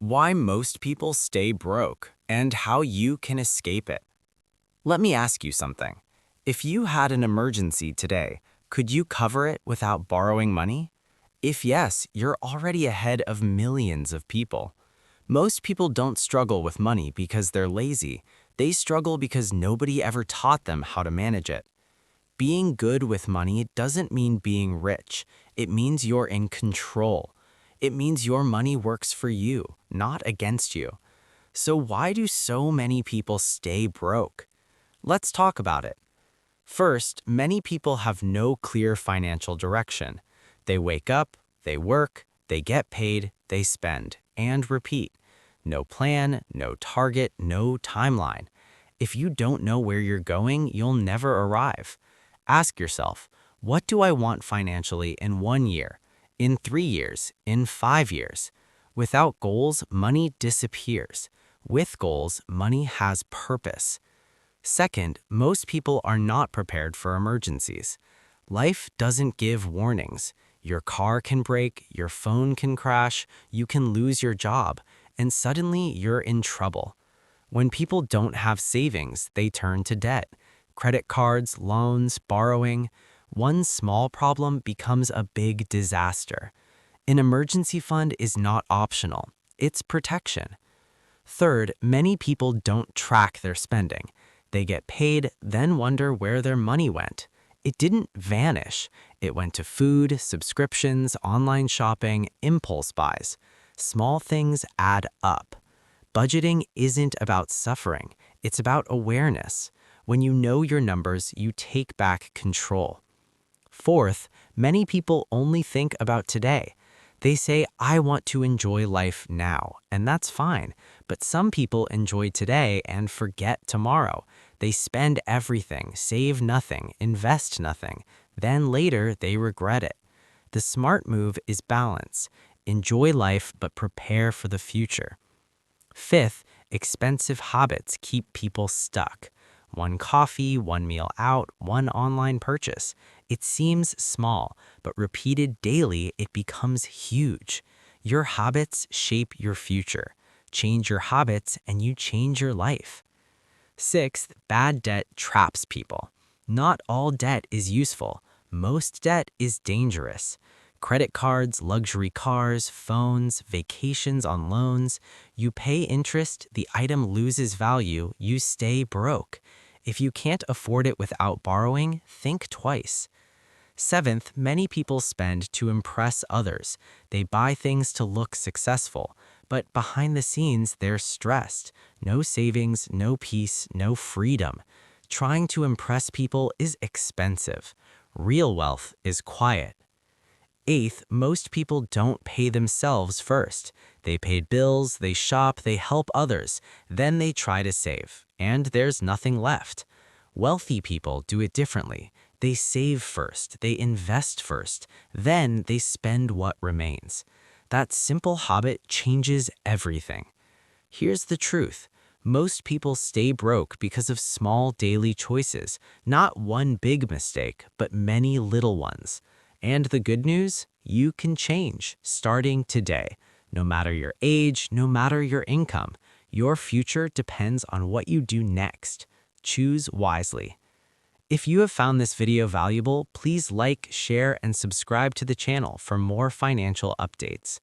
Why most people stay broke and how you can escape it. Let me ask you something. If you had an emergency today, could you cover it without borrowing money? If yes, you're already ahead of millions of people. Most people don't struggle with money because they're lazy. They struggle because nobody ever taught them how to manage it. Being good with money doesn't mean being rich. It means you're in control. It means your money works for you, not against you. So why do so many people stay broke? Let's talk about it. First, many people have no clear financial direction. They wake up, they work, they get paid, they spend, and repeat. No plan, no target, no timeline. If you don't know where you're going, you'll never arrive. Ask yourself, what do I want financially in 1 year, in 3 years, in 5 years? Without goals, money disappears. With goals, money has purpose. Second, most people are not prepared for emergencies. Life doesn't give warnings. Your car can break, your phone can crash, you can lose your job, and suddenly you're in trouble. When people don't have savings, they turn to debt. Credit cards, loans, borrowing. One small problem becomes a big disaster. An emergency fund is not optional. It's protection. Third, many people don't track their spending. They get paid, then wonder where their money went. It didn't vanish. It went to food, subscriptions, online shopping, impulse buys. Small things add up. Budgeting isn't about suffering. It's about awareness. When you know your numbers, you take back control. Fourth, many people only think about today. They say, I want to enjoy life now, and that's fine. But some people enjoy today and forget tomorrow. They spend everything, save nothing, invest nothing. Then later, they regret it. The smart move is balance. Enjoy life, but prepare for the future. Fifth, expensive habits keep people stuck. One coffee, one meal out, one online purchase. It seems small, but repeated daily, it becomes huge. Your habits shape your future. Change your habits and you change your life. Sixth, bad debt traps people. Not all debt is useful. Most debt is dangerous. Credit cards, luxury cars, phones, vacations on loans. You pay interest, the item loses value, you stay broke. If you can't afford it without borrowing, think twice. Seventh, many people spend to impress others. They buy things to look successful, but behind the scenes, they're stressed. No savings, no peace, no freedom. Trying to impress people is expensive. Real wealth is quiet. Eighth, most people don't pay themselves first. They pay bills, they shop, they help others. Then they try to save, and there's nothing left. Wealthy people do it differently. They save first, they invest first, then they spend what remains. That simple habit changes everything. Here's the truth. Most people stay broke because of small daily choices, not one big mistake, but many little ones. And the good news? You can change, starting today. No matter your age, no matter your income, your future depends on what you do next. Choose wisely. If you have found this video valuable, please like, share, and subscribe to the channel for more financial updates.